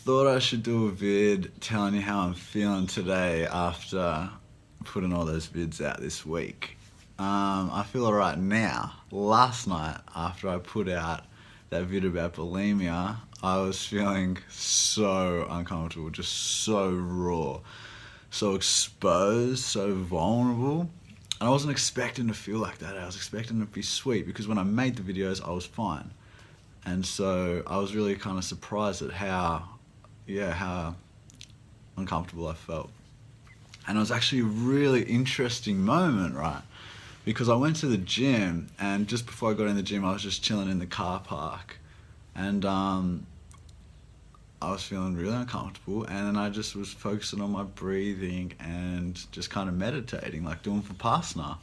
thought I should do a vid telling you how I'm feeling today after putting all those vids out this week. I feel alright now. Last night, after I put out that vid about bulimia, I was feeling so uncomfortable, just so raw, so exposed, so vulnerable. And I wasn't expecting to feel like that. I was expecting it to be sweet because when I made the videos, I was fine. And so I was really kind of surprised at how uncomfortable I felt. And it was actually a really interesting moment, right? Because I went to the gym, and just before I got in the gym, I was just chilling in the car park. And I was feeling really uncomfortable, and then I just was focusing on my breathing and just kind of meditating, like doing Vipassana.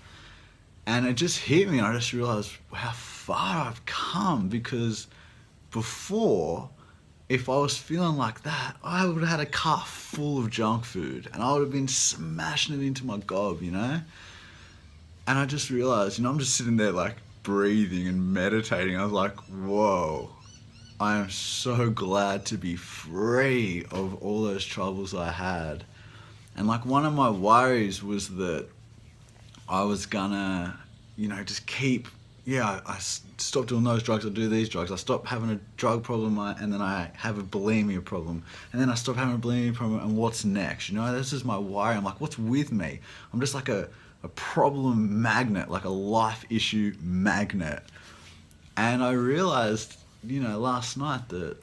And it just hit me, and I just realized how far I've come, because before, if I was feeling like that, I would have had a car full of junk food and I would have been smashing it into my gob, you know? And I just realized, I'm just sitting there like breathing and meditating. I was like, whoa, I am so glad to be free of all those troubles I had. And like one of my worries was that I was gonna, just keep, I stopped doing those drugs, I'll do these drugs. I stopped having a drug problem, and then I have a bulimia problem. And then I stop having a bulimia problem, and what's next? This is my worry. I'm like, what's with me? I'm just like a problem magnet, like a life issue magnet. And I realized, last night that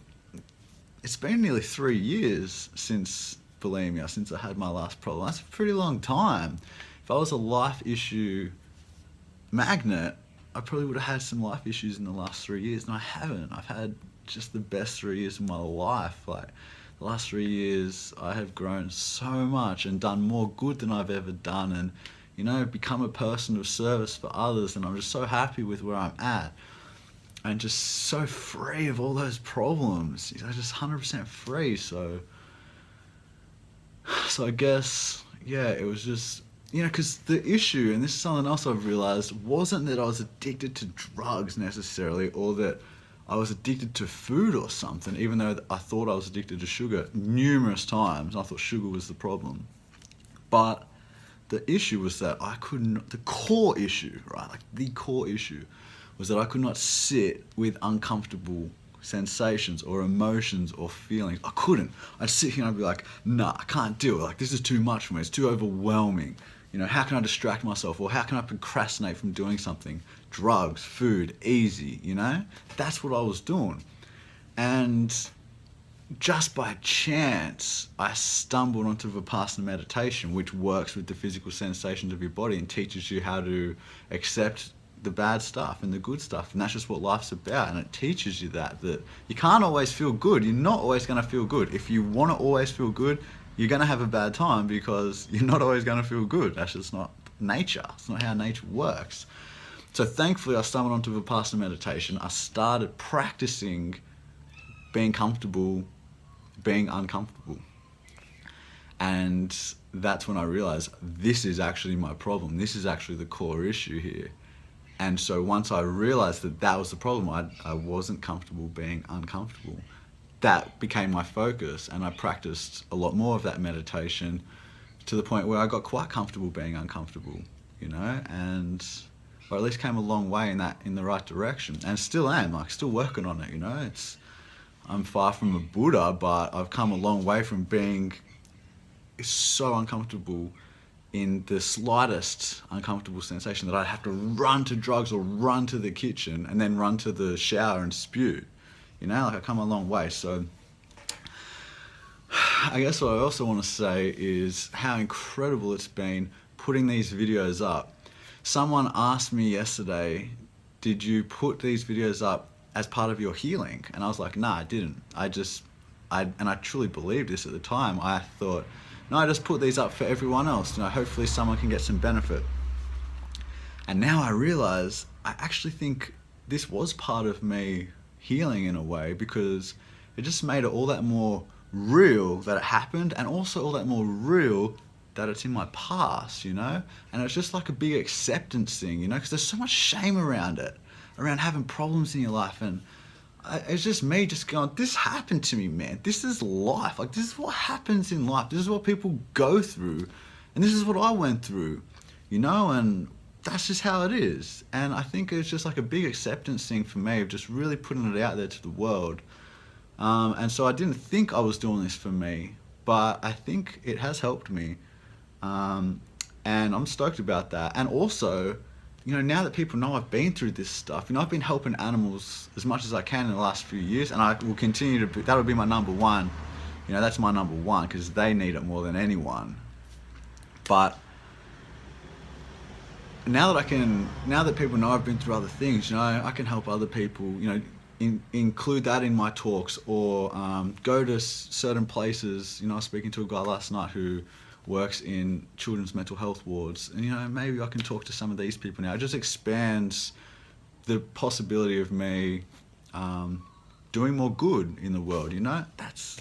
it's been nearly 3 years since bulimia, since I had my last problem. That's a pretty long time. If I was a life issue magnet, I probably would have had some life issues in the last 3 years, and I haven't. I've had just the best 3 years of my life. Like, the last 3 years, I have grown so much and done more good than I've ever done, and, become a person of service for others, and I'm just so happy with where I'm at. And just so free of all those problems. I'm just 100% free, so I guess, it was just, because the issue, and this is something else I've realized, wasn't that I was addicted to drugs necessarily, or that I was addicted to food or something, even though I thought I was addicted to sugar numerous times. I thought sugar was the problem. But the issue was that the core issue, right, like the core issue, was that I could not sit with uncomfortable sensations or emotions or feelings. I couldn't. I'd sit here and I'd be like, nah, I can't do it. Like, this is too much for me. It's too overwhelming. How can I distract myself? Or how can I procrastinate from doing something? Drugs, food, easy, That's what I was doing. And just by chance, I stumbled onto Vipassana meditation, which works with the physical sensations of your body and teaches you how to accept the bad stuff and the good stuff. And that's just what life's about. And it teaches you that you can't always feel good. You're not always going to feel good. If you want to always feel good, you're going to have a bad time, because you're not always going to feel good. That's just not nature. It's not how nature works. So thankfully, I stumbled onto Vipassana meditation. I started practicing being comfortable, being uncomfortable. And that's when I realized this is actually my problem. This is actually the core issue here. And so once I realized that was the problem, I wasn't comfortable being uncomfortable. That became my focus, and I practiced a lot more of that meditation to the point where I got quite comfortable being uncomfortable, and or at least came a long way in the right direction, and still am, like, still working on it, I'm far from a Buddha, but I've come a long way from being so uncomfortable in the slightest uncomfortable sensation that I'd have to run to drugs or run to the kitchen and then run to the shower and spew. Like, I've come a long way. So I guess what I also want to say is how incredible it's been putting these videos up. Someone asked me yesterday, did you put these videos up as part of your healing? And I was like, nah, I didn't. And I truly believed this at the time. I thought, no, I just put these up for everyone else. Hopefully someone can get some benefit. And now I realize I actually think this was part of me healing in a way, because it just made it all that more real that it happened, and also all that more real that it's in my past, And it's just like a big acceptance thing, because there's so much shame around it, around having problems in your life. And it's just me just going, this happened to me, man. This is life. Like, this is what happens in life. This is what people go through. And this is what I went through, you know? And that's just how it is. And I think it's just like a big acceptance thing for me of just really putting it out there to the world. And so I didn't think I was doing this for me, but I think it has helped me. And I'm stoked about that. And also, you know, now that people know I've been through this stuff, you know, I've been helping animals as much as I can in the last few years, and I will continue to be, that'll be my number one. You know, that's my number one because they need it more than anyone. But now that people know I've been through other things, you know, I can help other people, you know, include that in my talks, or go to certain places. You know, I was speaking to a guy last night who works in children's mental health wards, and you know, maybe I can talk to some of these people now. It just expands the possibility of me doing more good in the world. You know,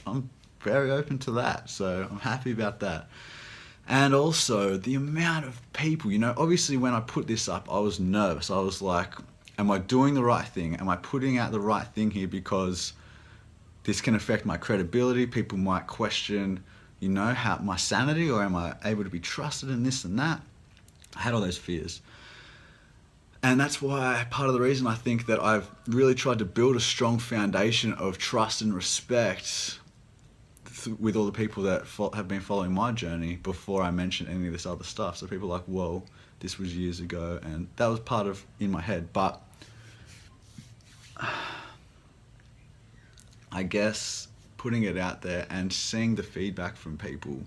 I'm very open to that, so I'm happy about that. And also the amount of people, you know, obviously when I put this up, I was nervous. I was like, am I doing the right thing? Am I putting out the right thing here? Because this can affect my credibility. People might question, you know, how my sanity, or am I able to be trusted in this and that? I had all those fears. And that's why part of the reason I think that I've really tried to build a strong foundation of trust and respect with all the people that have been following my journey before I mention any of this other stuff. So people are like, whoa, this was years ago, and that was part of in my head. But I guess putting it out there and seeing the feedback from people,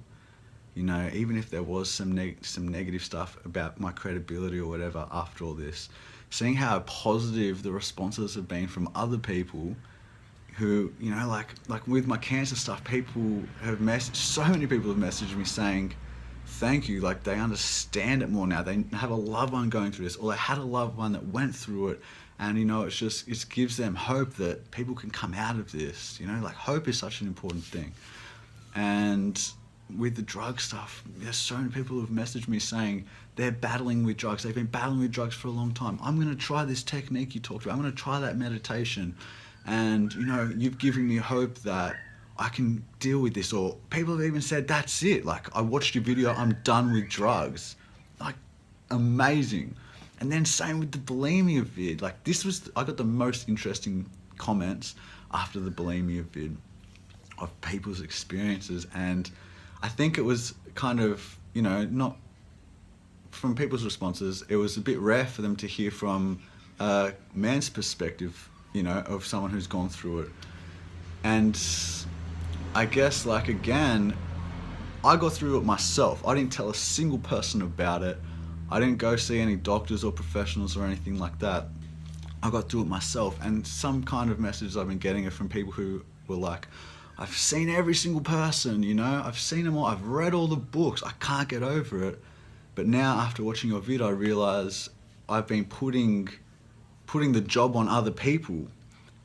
you know, even if there was some negative stuff about my credibility or whatever after all this, seeing how positive the responses have been from other people who, you know, like with my cancer stuff, people have so many people have messaged me saying, thank you, like they understand it more now. They have a loved one going through this, or they had a loved one that went through it. And, you know, it gives them hope that people can come out of this, you know, like hope is such an important thing. And with the drug stuff, there's so many people who have messaged me saying they're battling with drugs. They've been battling with drugs for a long time. I'm going to try this technique you talked about. I'm going to try that meditation. And, you know, you've given me hope that I can deal with this. Or people have even said, that's it. Like, I watched your video, I'm done with drugs. Like, amazing. And then same with the bulimia vid. Like, I got the most interesting comments after the bulimia vid of people's experiences. And I think it was kind of, you know, not from people's responses, it was a bit rare for them to hear from a man's perspective, you know, of someone who's gone through it. And I guess, like, again, I got through it myself. I didn't tell a single person about it. I didn't go see any doctors or professionals or anything like that. I got through it myself. And some kind of messages I've been getting are from people who were like, I've seen every single person, you know, I've seen them all, I've read all the books, I can't get over it. But now, after watching your video, I realize I've been putting the job on other people,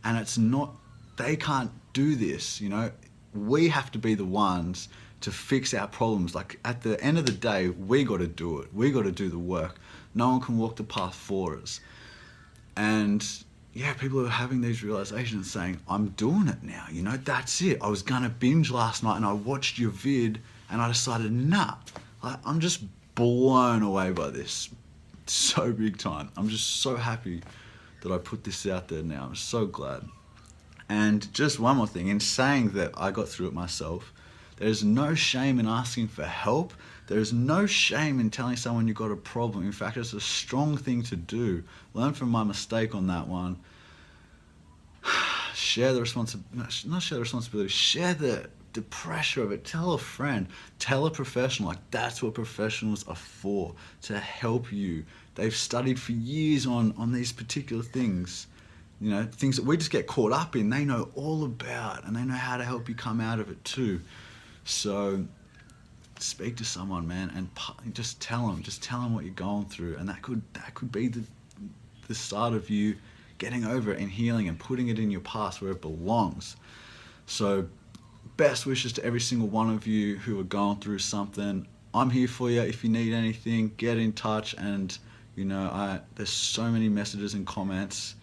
and it's not, they can't do this, you know. We have to be the ones to fix our problems. Like, at the end of the day, we got to do it. We got to do the work. No one can walk the path for us. And yeah, people are having these realizations saying, I'm doing it now, you know, that's it. I was gonna binge last night and I watched your vid and I decided, nah, I'm just blown away by this so big time. I'm just so happy that I put this out there now. I'm so glad. And just one more thing, in saying that I got through it myself, there's no shame in asking for help. There's no shame in telling someone you've got a problem. In fact, it's a strong thing to do. Learn from my mistake on that one. Share the responsibility, not share the responsibility, share the pressure of it. Tell a friend, tell a professional. Like, that's what professionals are for, to help you. They've studied for years on these particular things. You know, things that we just get caught up in, they know all about, and they know how to help you come out of it too. So speak to someone, man, and just tell them what you're going through, and that could be the start of you getting over it and healing and putting it in your past where it belongs. So best wishes to every single one of you who are going through something. I'm here for you. If you need anything, get in touch. And you know, there's so many messages and comments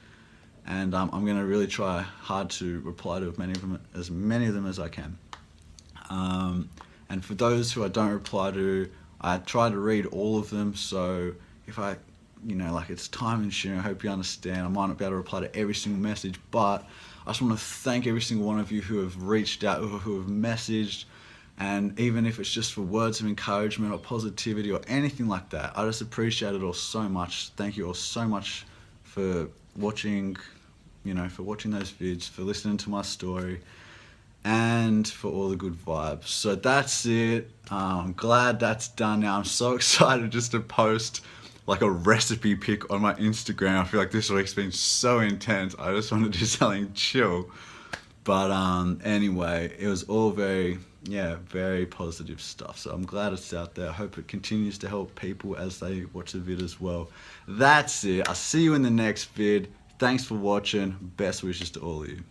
and I'm gonna really try hard to reply to as many of them as I can. Um, and for those who I don't reply to, I try to read all of them. So if I, like it's time consuming, I hope you understand. I might not be able to reply to every single message, but I just want to thank every single one of you who have reached out, who have messaged, and even if it's just for words of encouragement or positivity or anything like that, I just appreciate it all so much. Thank you all so much for watching, for watching those vids, for listening to my story, and for all the good vibes. So that's it. I'm glad that's done now. I'm so excited just to post like a recipe pic on my Instagram. I feel like this week's been so intense. I just want to do something chill. But anyway, it was all very positive stuff. So I'm glad it's out there. I hope it continues to help people as they watch the vid as well. That's it. I'll see you in the next vid. Thanks for watching. Best wishes to all of you.